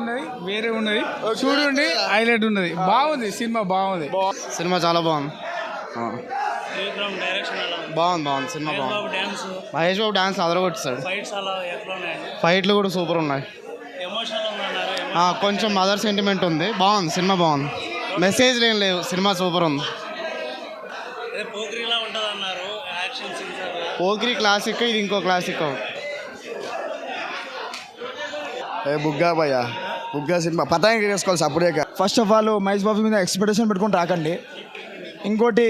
ఉన్నది, వేరే ఉన్నది, చూడండి హైలైట్ ఉన్నది. బాగుంది సినిమా, బాగుంది. సినిమా చాలా బాగుంది. బాగుంది సినిమా బాగుంది. మహేష్ బాబు డాన్స్ అదరగొట్టాడు. ఫైట్లు కూడా సూపర్ ఉన్నాయి. కొంచెం మదర్ సెంటిమెంట్ ఉంది. బాగుంది సినిమా, బాగుంది. మెసేజ్ ఏం లేవు, సినిమా సూపర్ ఉంది. పోకిరి క్లాసిక్, ఇది ఇంకో క్లాసిక్. బుగ్గా భయ్యా, బుగ్గా సినిమా పతానికి వేసుకోవాలి అప్పుడే. First of all Mahesh Babu మీద ఎక్స్పెక్టేషన్ పెట్టుకుని రాకండి. ఇంకోటి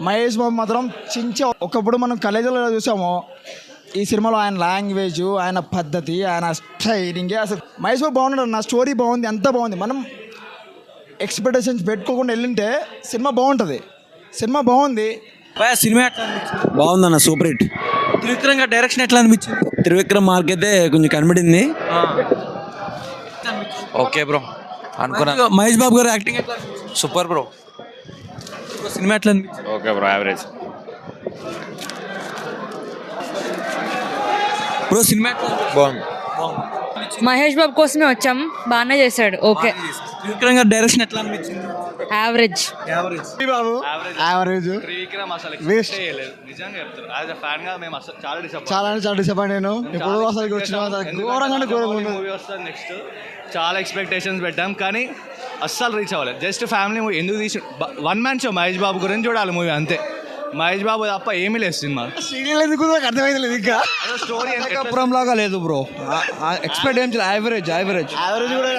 మహేష్ బాబు మాత్రం ఒకప్పుడు మనం కాలేజీలో చూసాము. ఈ సినిమాలో ఆయన లాంగ్వేజ్, ఆయన పద్ధతి, ఆయన స్టైలింగ్, అసలు మహేష్ బాబు బాగున్నాడు. నా స్టోరీ బాగుంది, అంత బాగుంది. మనం ఎక్స్పెక్టేషన్స్ పెట్టుకోకుండా వెళ్ళింటే సినిమా బాగుంటుంది. సినిమా బాగుంది. సినిమా బాగుందన్న, సూపర్ హిట్. త్రివిక్రమ్ గారి డైరెక్షన్ ఎట్లా అనిపించింది? త్రివిక్రమ్ మార్క్ అయితే కొంచెం కనబడింది. ఓకే బ్రో అనుకున్నా. మహేష్ బాబు గారు యాక్టింగ్ ఎట్లా? Super bro. సినిమా ఎట్లా అనిపించింది? Okay bro, average bro. Cinema ఎట్లా? బాగుంది. మహేష్ బాబు కోసమే వచ్చాం, బాగానే చేశాడు. ఓకే. త్రివిక్రమ్ గారి డైరెక్షన్ ఎట్లా అనిపించింది? యావరేజ్. బాబు యావరేజ్. త్రివిక్రమ్ అసలు వేస్ట్. నిజంగా చెప్తారు. యాజ్ ఎ ఫ్యాన్ గా మేము అసలు చాలా చాలా డిసప్పాయింట్. నేను ఇప్పుడు అసలు వచ్చిన ఘోరంగా మూవీ వస్తుంది నెక్స్ట్. చాలా ఎక్స్పెక్టేషన్స్ పెట్టాం కానీ అస్సలు రీచ్ అవ్వలేదు. Just family movie. ఎందుకు తీసి one man show, Mahesh Babu గురించి చూడాలి మూవీ, అంతే. మహేష్ బాబు తప్ప ఏమీ లేదు సినిమా. సీరియల్ ఎందుకు నాకు అర్థమైంది లేదు. ఇంకా స్టోరీ అప్పురం లాగా లేదు బ్రో. ఎక్స్పెక్ట్ ఏం యావరేజ్ యావరేజ్ యావరేజ్ కూడా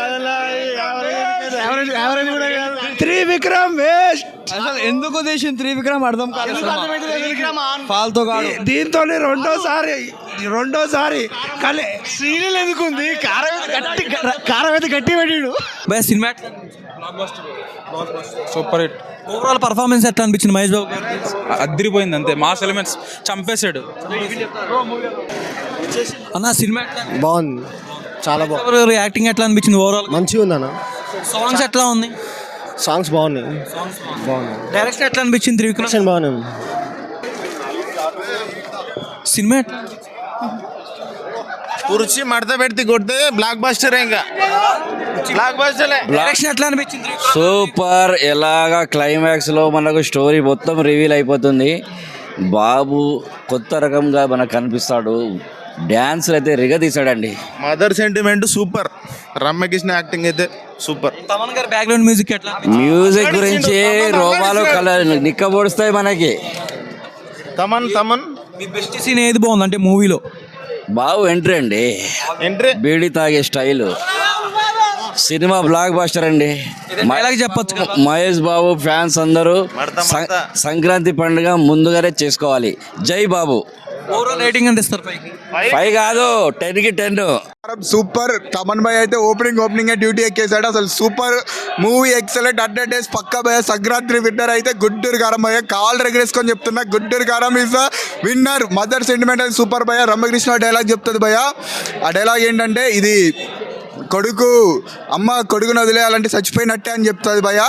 యావరేజ్ కూడా కాదు. త్రివిక్రమ్ వేస్ట్. అసలు ఎందుకు తీసిన త్రివిక్రమ్ అర్థం కాలేదు. ఫాల్తో కాదు. దీంతో రెండోసారి కానీ సీరియల్ ఎందుకుంది. కారం అయితే గట్టి పెట్టాడు. Cinema super hit. Overall performance ఎట్లా అనిపించింది మహేష్ బాబు? అదిరిపోయింది అంతే. మాస్ ఎలిమెంట్స్ చంపేశాడు అన్న. సినిమా బాగుంది, చాలా బాగుంది. యాక్టింగ్ ఎట్లా అనిపించింది? ఓవరాల్ మంచిగా ఉంది అన్న. సాంగ్స్ ఎట్లా ఉంది? సాంగ్స్ బాగున్నాయి. డైరెక్షన్ ఎట్లా అనిపించింది? త్రివిక్రమ్ బాగున్నాయి. సినిమా ఎట్లా? కుర్చీ మడత పెడితే కొడితే బ్లాక్ బస్టర్. ఇంకా బ్లాక్ బస్టర్. డైరెక్షన్ ఎట్లా అనిపించింది? సూపర్. ఎలాగా క్లైమాక్స్ లో మనకు స్టోరీ మొత్తం రివీల్ అయిపోతుంది. బాబు కొత్త రకంగా మనకు కనిపిస్తాడు. డ్యాన్స్ అయితే రిగ తీసాడండి. Mother sentiment super. Ramya Krishna acting అయితే సూపర్. తమన్ గారి బ్యాక్గ్రౌండ్ మ్యూజిక్ ఎట్లా? మ్యూజిక్ గురించి రోమాలు నిక్కబొడుస్తాయి మనకి. తమన్ మీ బెస్ట్ సీన్ ఏది బాగుంది అంటే మూవీలో? బాబు ఎంట్రీ అండి. బీడీ తాగే స్టైల్. సినిమా బ్లాక్ బస్టర్ అండి. చెప్పొచ్చు. మహేష్ బాబు ఫ్యాన్స్ అందరూ సంక్రాంతి పండుగ ముందుగానే చేసుకోవాలి. జై బాబు. ఓవరాల్ రేటింగ్ ఎంత ఇస్తారు? 5 కాదు, 10కి 10. సూపర్. తమన్ భాయ్ అయితే ఓపెనింగ్ డ్యూటీ ఎక్కేసాడు. అసలు సూపర్ మూవీ, ఎక్సలెంట్. 100 days పక్కా భయ. సంక్రాంతి విన్నర్ అయితే గుంటూరు కారం భయ. కాల్ రెగ్రెస్కొని చెప్తున్నా, గుంటూరు కారం is the winner. Mother sentiment అయితే సూపర్ భయ. రమ్యకృష్ణ డైలాగ్ చెప్తుంది భయ. ఆ డైలాగ్ ఏంటంటే, ఇది కొడుకును వదిలేయాలంటే చచ్చిపోయినట్టే అని చెప్తుంది భయ.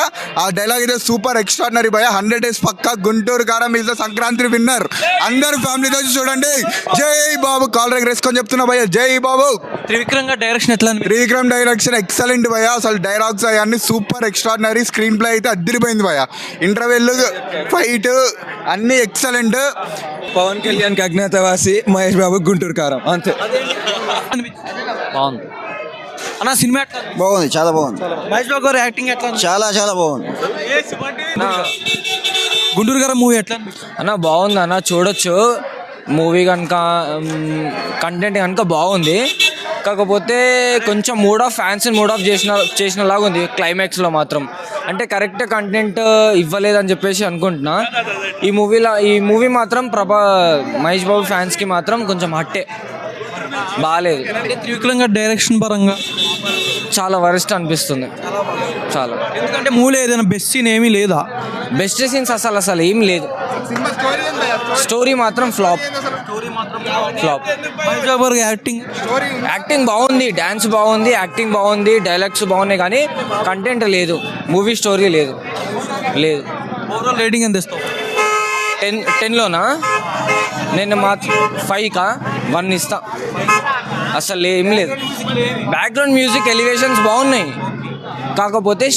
ఆ డైలాగ్ అయితే సూపర్ ఎక్స్ట్రాడినరీ భయ. 100 days పక్కా. గుంటూరు కారం ఈజ్ ద సంక్రాంతి విన్నర్. అందరు ఫ్యామిలీతో చూడండి. జై బాబు. కాల్ రెగ్రెస్కొని చెప్తున్నా భయ. జై బాబు. త్రివిక్రమ్ గారి డైరెక్షన్ ఎట్లా? త్రివిక్రమ్ డైరెక్షన్ ఎక్సలెంట్ భయ. అసలు డైలాగ్స్ అవన్నీ సూపర్ ఎక్స్ట్రాడినరీ. స్క్రీన్ ప్లే అయితే అద్దరిపోయింది భయ. ఇంటర్వెల్, ఫైట్ అన్నీ ఎక్సలెంట్. పవన్ కళ్యాణ్ కి అజ్ఞాతవాసి, మహేష్ బాబు గుంటూరు కారం, అంతే. బాగుంది అన్న. సినిమా ఎట్లా? బాగుంది, చాలా బాగుంది. మహేష్ బాబు గారు యాక్టింగ్ ఎట్లా? చాలా బాగుంది. గుంటూరు గారు మూవీ ఎట్లా అన్న? బాగుంది అన్న, చూడొచ్చు. మూవీ కనుక కంటెంట్ కనుక బాగుంది. కాకపోతే కొంచెం ఫ్యాన్స్ని మూడ్ ఆఫ్ చేసినలాగా ఉంది క్లైమాక్స్లో మాత్రం. అంటే కరెక్ట్ కంటెంట్ ఇవ్వలేదని చెప్పేసి అనుకుంటున్నా. ఈ మూవీ మాత్రం మహేష్ బాబు ఫ్యాన్స్కి మాత్రం కొంచెం హట్టే, బాగాలేదు. త్రివిక్రమ్ గారి డైరెక్షన్ పరంగా చాలా వరస్ట్ అనిపిస్తుంది. చాలా. ఎందుకంటే మూవీలో ఏదైనా బెస్ట్ సీన్ ఏమీ లేదా? బెస్ట్ సీన్స్ అసలు ఏం లేదు. స్టోరీ మాత్రం ఫ్లాప్. మహేష్ బాబు గారి యాక్టింగ్ బాగుంది, డ్యాన్స్ బాగుంది, యాక్టింగ్ బాగుంది, డైలాగ్స్ బాగున్నాయి, కానీ కంటెంట్ లేదు. మూవీ స్టోరీ లేదు. ఓవరాల్ రేటింగ్ ఎంత ఇస్తావు? 10లోనా? నేను 5కా 1 ఇస్తా. అసలు ఏం లేదు. బ్యాక్గ్రౌండ్ మ్యూజిక్ ఎలివేషన్స్ బాగున్నాయి, కాకపోతే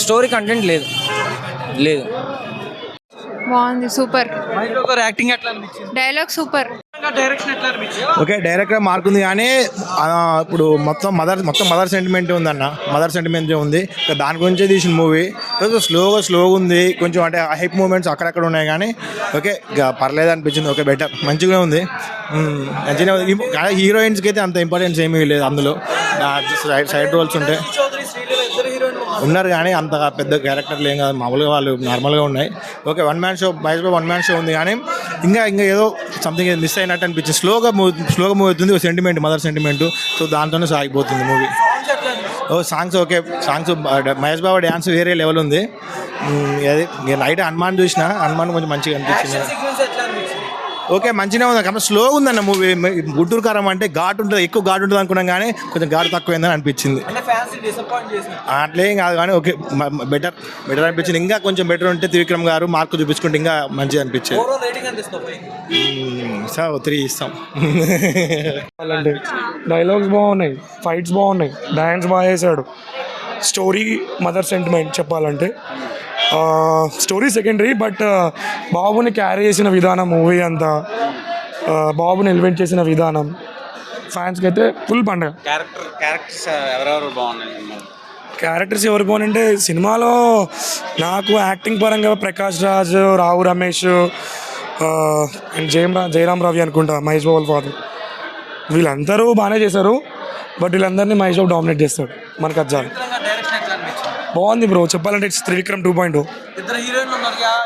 స్టోరీ కంటెంట్ లేదు. బాగుంది, సూపర్. మహేష్ బాబు గారు యాక్టింగ్ ఎట్లా అనిపించింది? Dialogue super. డైరెక్షన్ ఎట్లా అనిపించింది? ఓకే, డైరెక్టర్ మార్క్ ఉంది కానీ ఇప్పుడు మొత్తం మదర్ సెంటిమెంట్ ఉందన్న, మదర్ సెంటిమెంట్ ఉంది. దాని గురించే తీసిన మూవీ. స్లోగా ఉంది కొంచెం, అంటే హైప్ మూమెంట్స్ అక్కడక్కడ ఉన్నాయి కానీ ఓకే పర్లేదు అనిపించింది. ఓకే, బెటర్, మంచిగా ఉంది. మంచిగా ఉంది. హీరోయిన్స్కి అయితే అంత ఇంపార్టెన్స్ ఏమీ లేదు అందులో, సైడ్ రోల్స్ ఉంటాయి ఉన్నారు కానీ అంత పెద్ద క్యారెక్టర్లు ఏం కాదు, మామూలుగా వాళ్ళు నార్మల్గా ఉన్నాయి. ఓకే, వన్ మ్యాన్ షో ఉంది కానీ ఇంకా ఏదో సంథింగ్ మిస్ అయినట్టు అనిపించింది. స్లోగా మూవ్ అవుతుంది, ఒక సెంటిమెంట్, మదర్ సెంటిమెంట్. సో దాంతోనే సాగిపోతుంది movie. Songs okay, songs Mahesh Babu dance వేరే లెవెల్ ఉంది. అది నైట్ హనుమాన్ చూసిన, హనుమాన్ కొంచెం మంచిగా అనిపించింది. ఓకే, మంచిగా ఉంది కానీ స్లో ఉందన్న మూవీ. గుంటూరు కారం అంటే ఘాట్ ఉంటుంది, ఎక్కువ ఘాట్ ఉంటుంది అనుకున్నాం కానీ కొంచెం ఘాట్ తక్కువైందని అనిపించింది. అట్లేం కాదు కానీ ఓకే, బెటర్ అనిపించింది. ఇంకా కొంచెం బెటర్ ఉంటే త్రివిక్రమ్ గారు మార్కు చూపించుకుంటే ఇంకా మంచిగా అనిపించింది. సార్ 3 ఇస్తాం. డైలాగ్స్ బాగున్నాయి, ఫైట్స్ బాగున్నాయి, డాన్స్ బాగా చేశాడు. స్టోరీ మదర్ సెంటిమెంట్ చెప్పాలంటే స్టోరీ సెకండరీ, బట్ బాబుని క్యారీ చేసిన విధానం, మూవీ అంతా బాబుని ఎలివేట్ చేసిన విధానం ఫ్యాన్స్కి అయితే ఫుల్ పండుగ. క్యారెక్టర్స్ ఎవరు బాగుంటే సినిమాలో నాకు యాక్టింగ్ పరంగా ప్రకాష్ రాజ్, రావు రమేష్ అండ్ జయరామ్ రవి అనుకుంటా, మహేష్ బాబు ఫాదర్, వీళ్ళందరూ బాగానే చేశారు. బట్ వీళ్ళందరినీ మహేష్ బాబు డామినేట్ చేస్తాడు, మనకు అది చాలు. బాగుంది బ్రో, చెప్పాలంటే it's Trivikram 2.0.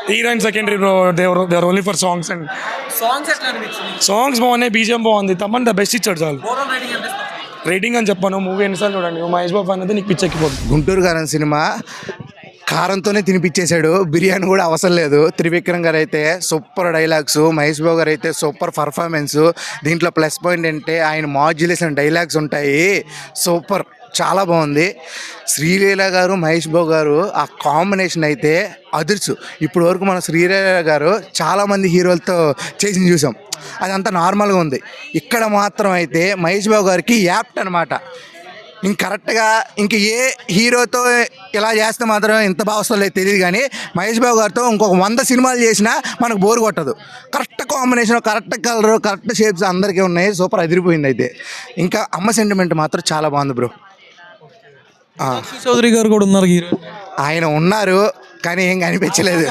Heroine secondary bro, Devara only for songs. And songs బాగున్నాయి, బీజిఎం బాగుంది. తమన్ ద బెస్ట్ ఇచ్చాడు చాలు. రేటింగ్ అని చెప్పాను, మూవీ ఎన్నిసార్లు చూడండి, మహేష్ బాబు అనేది నీకు పిచ్చెక్కిపోతుంది. గుంటూరు గారం సినిమా కారంతోనే తినిపించేశాడు, బిర్యానీ కూడా అవసరం లేదు. త్రివిక్రమ్ గారు అయితే సూపర్ డైలాగ్స్, మహేష్ బాబు గారు అయితే సూపర్ పర్ఫార్మెన్స్. దీంట్లో ప్లస్ పాయింట్ అంటే ఆయన మాడ్యులేషన్ డైలాగ్స్ ఉంటాయి, సూపర్, చాలా బాగుంది. శ్రీలీల గారు, మహేష్ బాబు గారు ఆ కాంబినేషన్ అయితే అదుర్సు. ఇప్పుడు వరకు మనం శ్రీలీల గారు చాలామంది హీరోలతో చేసి చూసాం, అదంతా నార్మల్గా ఉంది. ఇక్కడ మాత్రం అయితే మహేష్ బాబు గారికి యాప్ట్ అనమాట. ఇంక కరెక్ట్గా ఇంక ఏ హీరోతో ఇలా చేస్తే మాత్రం ఇంత బాగా వస్తుందో తెలియదు కానీ మహేష్ బాబు గారితో ఇంకొక 100 సినిమాలు చేసినా మనకు బోర్ కొట్టదు. Correct combination, correct colour, correct shapes అందరికీ ఉన్నాయి, సూపర్ అదిరిపోయింది. అయితే ఇంకా అమ్మ సెంటిమెంట్ మాత్రం చాలా బాగుంది బ్రో. చౌదరి గారు కూడా ఉన్నారు, హీరో ఆయన ఉన్నారు కానీ ఏం కనిపించలేదు.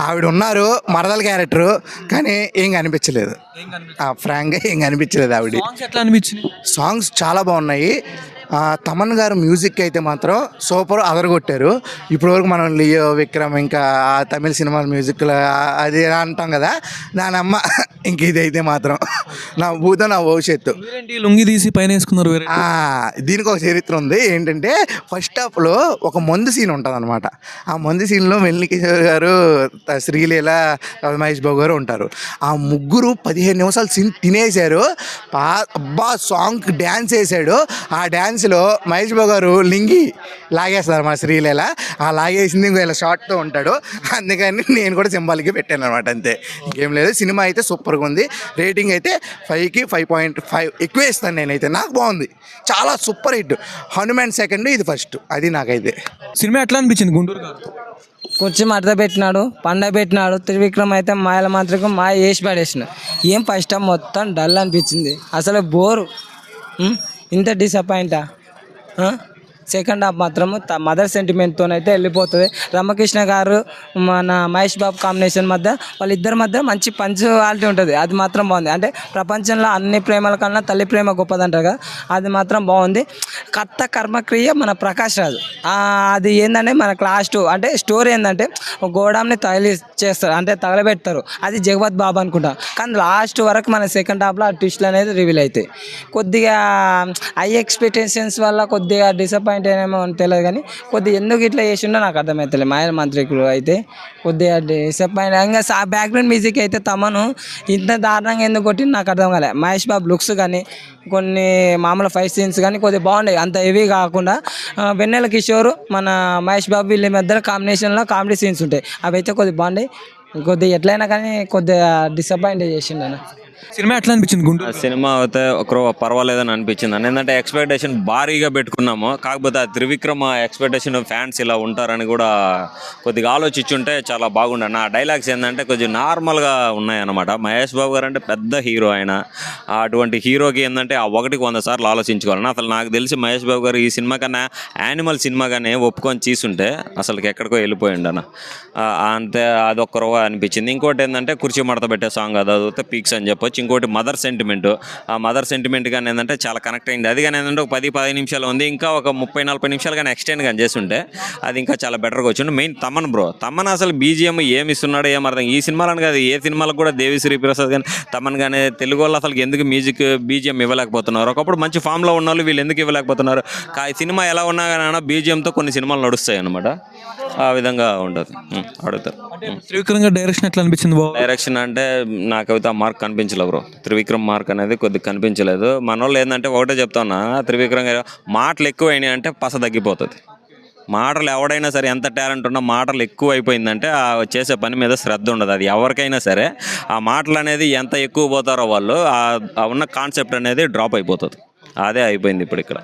ఆవిడ ఉన్నారు, మరదల క్యారెక్టరు, కానీ ఏం కనిపించలేదు. ఫ్రాంక్గా ఏం కనిపించలేదు ఆవిడ. ఎట్లా అనిపించింది? సాంగ్స్ చాలా బాగున్నాయి. తమన్ గారు మ్యూజిక్ అయితే మాత్రం సూపర్ అదరగొట్టారు. ఇప్పటివరకు మనం లియో, విక్రమ్, ఇంకా తమిళ సినిమాల మ్యూజిక్లో అది అంటాం కదా, దాని అమ్మ ఇంక ఇదైతే మాత్రం నా భూతం నా భవిష్యత్తు. లుంగి తీసి పైన వేసుకున్నారు. దీనికి ఒక చరిత్ర ఉంది. ఏంటంటే ఫస్ట్ హాఫ్లో ఒక మందు సీన్ ఉంటుంది అనమాట. ఆ మందు సీన్లో మెల్లి కిషోర్ గారు, శ్రీలీల, మహేష్ బాబు గారు ఉంటారు. ఆ ముగ్గురు 15 నిమిషాలు సీన్ తినేశారు. అబ్బా సాంగ్ డ్యాన్స్ వేసాడు. ఆ డ్యాన్స్లో మహేష్ బాబు గారు లింగి లాగేస్తారు మా శ్రీలీల. ఆ లాగేసింది ఇంకో ఇలా షార్ట్తో ఉంటాడు, అందుకని నేను కూడా సింబాలిక్గా పెట్టాను అనమాట. అంతే, ఇంకేం లేదు. సినిమా అయితే సూపర్గా ఉంది. రేటింగ్ అయితే 5కి 5.5 ఎక్కువ ఇస్తాను నేనైతే. నాకు బాగుంది, చాలా సూపర్ హిట్. హనుమాన్ సెకండ్, ఇది ఫస్ట్. అది నాకైతే సినిమా ఎట్లా అనిపించింది? గుంటూరు గారు కొంచెం అర్థ పెట్టినాడు, పండగ పెట్టినాడు. త్రివిక్రమ్ అయితే మాయల మాత్రం మాయ వేసి పడేసిన. ఏం ఫస్ట్ టైం మొత్తం డల్ అనిపించింది, అసలు బోరు. ఇంత డిసప్పాయింటా? సెకండ్ హాఫ్ మాత్రం మదర్ సెంటిమెంట్తోనైతే వెళ్ళిపోతుంది. రమకృష్ణ గారు, మన మహేష్ బాబు కాంబినేషన్ మధ్య, వాళ్ళిద్దరి మధ్య మంచి పంచువాలిటీ ఉంటుంది, అది మాత్రం బాగుంది. అంటే ప్రపంచంలో అన్ని ప్రేమల కన్నా తల్లి ప్రేమ గొప్పదంటారు కదా, అది మాత్రం బాగుంది. కర్త కర్మక్రియ మన ప్రకాష్ రాజు, అది ఏంటంటే మనకు లాస్ట్ అంటే స్టోరీ ఏంటంటే గోడాంని చేస్తారు, అంటే తగలబెడతారు, అది జగపత్ బాబు అనుకుంటా. కానీ లాస్ట్ వరకు మన సెకండ్ హాఫ్లో ఆ ట్విస్ట్లు అనేది రివీల్ అవుతాయి. కొద్దిగా హై ఎక్స్పెక్టేషన్స్ వల్ల కొద్దిగా డిసప్పాయింట్ ఏమో తెలియదు, కానీ కొద్దిగా ఎందుకు ఇట్లా చేసిండో నాకు అర్థమవుతలేదు. మాయల మంత్రికులు అయితే కొద్దిగా డిసప్పాయింట్. ఇంకా బ్యాక్గ్రౌండ్ మ్యూజిక్ అయితే తమను ఇంత దారుణంగా ఎందుకు కొట్టింది నాకు అర్థం కాలే. మహేష్ బాబు లుక్స్ కానీ కొన్ని మామూలు ఫైట్ సీన్స్ కానీ కొద్దిగా బాగున్నాయి, అంత హెవీ కాకుండా. వెన్నెల కిషోర్, మన మహేష్ బాబు వీళ్ళ మధ్య కాంబినేషన్లో కామెడీ సీన్స్ ఉంటాయి, అవి అయితే కొద్దిగా బాగున్నాయి. కొద్దిగా ఎట్లయినా కానీ కొద్దిగా డిసప్పాయింట్ చేసిండు అన్న. సినిమా ఎట్లా అనిపించింది గుంటూరు? సినిమా అయితే ఒక పర్వాలేదని అనిపించింది అని, ఏంటంటే ఎక్స్పెక్టేషన్ భారీగా పెట్టుకున్నాము. కాకపోతే ఆ త్రివిక్రమ ఎక్స్పెక్టేషన్ ఫ్యాన్స్ ఇలా ఉంటారని కూడా కొద్దిగా ఆలోచించుంటే చాలా బాగుండే. నా డైలాగ్స్ ఏంటంటే కొంచెం నార్మల్గా ఉన్నాయన్నమాట. మహేష్ బాబు గారు అంటే పెద్ద హీరో ఆయన. అటువంటి హీరోకి ఏంటంటే ఆ 100 సార్లు ఆలోచించుకోవాలని. అసలు నాకు తెలిసి మహేష్ బాబు గారు ఈ సినిమా కన్నా యానిమల్ సినిమా కానీ ఒప్పుకొని తీసుంటే అసలుకి ఎక్కడికో వెళ్ళిపోయిండు అన్న. అంతే, అదొక్కరుగా అనిపించింది. ఇంకోటి ఏంటంటే కుర్చీ మడత పెట్టే సాంగ్ అది అదితే పీక్స్ అని చెప్పొచ్చు. ఇంకోటి మదర్ సెంటిమెంట్, ఆ మదర్ సెంటిమెంట్ కానీ ఏంటంటే చాలా కనెక్ట్ అయింది. అది కానీ ఏంటంటే ఒక 10-15 నిమిషాలు ఉంది, ఇంకా ఒక 30-40 నిమిషాలు కానీ ఎక్స్టెండ్ కానీ చేస్తుంటే అది ఇంకా చాలా బెటర్గా వచ్చింది. మెయిన్ తమన్ బ్రో, తమన్ అసలు బీజిఎం ఏమి ఇస్తున్నాడో ఏం అర్థం. ఈ సినిమాలను కాదు ఏ సినిమాలకు కూడా దేవిశ్రీ ప్రసాద్ కానీ తమన్ కానీ తెలుగు వాళ్ళు అసలు ఎందుకు మ్యూజిక్ బీజిఎం ఇవ్వలేకపోతున్నారు. ఒకప్పుడు మంచి ఫామ్లో ఉన్న వాళ్ళు వీళ్ళు ఎందుకు ఇవ్వలేకపోతున్నారు. సినిమా ఎలా ఉన్నా కానీ బీజిఎంతో కొన్ని సినిమాలు నడుస్తాయి అన్నమాట. ఆ విధంగా ఉంటుంది. అడుగుతారు. త్రివిక్రమ్ గారి డైరెక్షన్ ఎట్లా అనిపించింది? డైరెక్షన్ అంటే నాకైతే ఆ మార్క్ కనిపించలేదు బ్రో. త్రివిక్రమ్ మార్క్ అనేది కొద్దిగా కనిపించలేదు. మన వాళ్ళు ఏంటంటే ఒకటే చెప్తున్నా, త్రివిక్రమ్ గారు మాటలు ఎక్కువైనాయి అంటే పస తగ్గిపోతుంది. మాటలు ఎవడైనా సరే ఎంత టాలెంట్ ఉన్నా మాటలు ఎక్కువ అయిపోయిందంటే ఆ చేసే పని మీద శ్రద్ధ ఉండదు. అది ఎవరికైనా సరే ఆ మాటలు అనేది ఎంత ఎక్కువ పోతారో వాళ్ళు ఆ ఉన్న కాన్సెప్ట్ అనేది డ్రాప్ అయిపోతుంది. అదే అయిపోయింది ఇప్పుడు ఇక్కడ.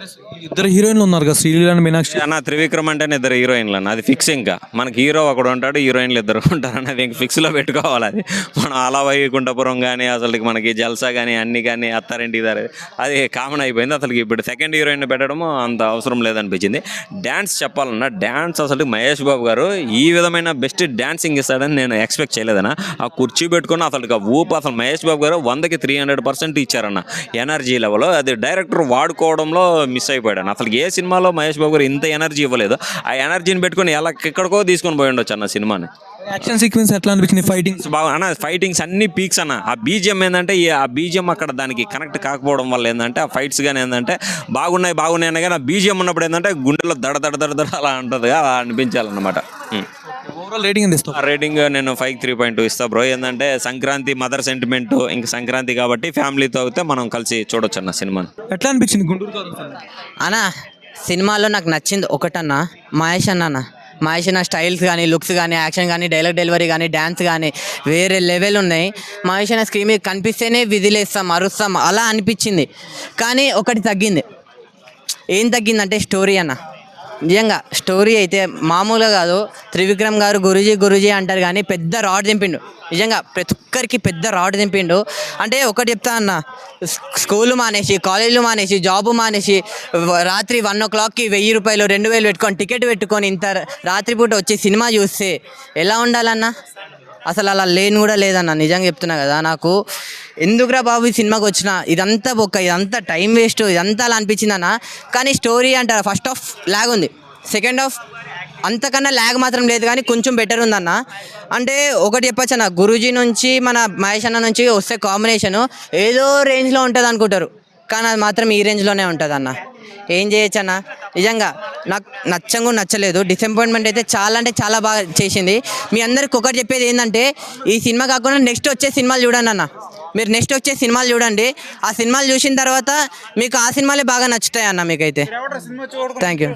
ఇద్దరు హీరోయిన్లు ఉన్నారు కదా, శ్రీలీల అండ్ మీనాక్షి. అన్న త్రివిక్రమ్ అంటేనే 2 హీరోయిన్లు అన్న, అది ఫిక్స్. ఇంకా మనకి హీరో ఒకడు ఉంటాడు, హీరోయిన్లు 2 ఉంటారు అన్నది ఇంక ఫిక్స్లో పెట్టుకోవాలి. అది మనం అలా వైకుంఠపురం కానీ అసలు మనకి జల్సా కానీ అన్ని కానీ అత్తారింటి దారి అది కామన్ అయిపోయింది. అసలు ఇప్పుడు సెకండ్ హీరోయిన్ పెట్టడం అంత అవసరం లేదనిపించింది. డ్యాన్స్ చెప్పాలన్నా డ్యాన్స్ అసలు మహేష్ బాబు గారు ఈ విధమైన బెస్ట్ డ్యాన్సింగ్ ఇస్తాడని నేను ఎక్స్పెక్ట్ చేయలేదన్న. ఆ కుర్చీ పెట్టుకుని అసలు ఊపు అసలు మహేష్ బాబు గారు 100కి 300% ఇచ్చారన్న ఎనర్జీ లెవెల్. అది డైరెక్టర్ వాడుకోవడంలో మిస్ అయిపోయాడు. అసలు ఏ సినిమాలో మహేష్ బాబు గారు ఇంత ఎనర్జీ ఇవ్వలేదు. ఆ ఎనర్జీని పెట్టుకుని ఎలా ఎక్కడికో తీసుకొని పోయి ఉండొచ్చు అన్న సినిమాని. యాక్షన్ సీక్వెన్స్ ఎట్లా అనిపించింది? ఫైటింగ్స్ బాగా అన్న, ఫైటింగ్స్ అన్ని పీక్స్ అన్న. ఆ బీజిఎం ఏంటంటే ఆ బీజిఎం అక్కడ దానికి కనెక్ట్ కాకపోవడం వల్ల ఏంటంటే ఆ ఫైట్స్ కానీ ఏంటంటే బాగున్నాయి అన్న కానీ ఆ బీజిఎం ఉన్నప్పుడు ఏంటంటే గుండెలో దడ అలా ఉంటుంది, అలా అనిపించాలన్నమాట. ఓవరాల్ రేటింగ్ ఎంత ఇస్తావు? రేటింగ్ నేను 5కి 3.2 ఇస్తా బ్రో. ఏంటంటే సంక్రాంతి మదర్ సెంటిమెంట్, ఇంకా సంక్రాంతి కాబట్టి ఫ్యామిలీతో అయితే మనం కలిసి చూడొచ్చు అన్న సినిమాని. ఎట్లా అనిపించింది గుంటూరు గారు? అన్న సినిమాలో నాకు నచ్చింది ఒకటన్నా మహేష్ అన్న. మహేష్ అన్న స్టైల్స్ కానీ లుక్స్ కానీ యాక్షన్ కానీ డైలాగ్ డెలివరీ కానీ డ్యాన్స్ కానీ వేరే లెవెల్ ఉన్నాయి. మహేష్ అన్న స్క్రీన్ మీద కనిపిస్తేనే విధిలేస్తాం అరుస్తాం అలా అనిపించింది. కానీ ఒకటి తగ్గింది. ఏం తగ్గిందంటే స్టోరీ అన్న. నిజంగా స్టోరీ అయితే మామూలుగా కాదు. త్రివిక్రమ్ గారు గురూజీ అంటారు కానీ పెద్ద రాడ్ దింపిండు. నిజంగా ప్రతి ఒక్కరికి పెద్ద రాడ్ దింపిండు. అంటే ఒకటి చెప్తా అన్న, స్కూలు మానేసి కాలేజీలు మానేసి జాబు మానేసి రాత్రి 1 o'clockకి 1000 రూపాయలు 2000 పెట్టుకొని టికెట్ పెట్టుకొని ఇంత రాత్రిపూట వచ్చి సినిమా చూస్తే ఎలా ఉండాలన్న? అసలు అలా లేని కూడా లేదన్న. నిజంగా చెప్తున్నా కదా, నాకు ఎందుకురా బాబు ఈ సినిమాకి వచ్చిన ఇదంతా ఇదంతా టైం వేస్ట్ ఇదంతా అలా అనిపించింది అన్న. కానీ స్టోరీ అంటారా, ఫస్ట్ హాఫ్ ల్యాగ్ ఉంది, సెకండ్ హాఫ్ అంతకన్నా ల్యాగ్ మాత్రం లేదు కానీ కొంచెం బెటర్ ఉందన్న. అంటే ఒకటి చెప్పచ్చు అన్న, గురూజీ నుంచి మన మహేష్ అన్న నుంచి వస్తే కాంబినేషను ఏదో రేంజ్లో ఉంటుంది అనుకుంటారు, కానీ అది మాత్రం ఈ రేంజ్లోనే ఉంటుంది అన్న. ఏం చేయొచ్చు అన్న, నిజంగా నాకు నచ్చలేదు. డిసప్పాయింట్మెంట్ అయితే చాలా బాగా చేసింది. మీ అందరికి ఒకటి చెప్పేది ఏంటంటే, ఈ సినిమా కాకుండా నెక్స్ట్ వచ్చే సినిమాలు చూడండి అన్న. మీరు నెక్స్ట్ వచ్చే సినిమాలు చూడండి. ఆ సినిమాలు చూసిన తర్వాత మీకు ఆ సినిమాలే బాగా నచ్చుతాయి అన్న. మీకైతే థ్యాంక్ యూ.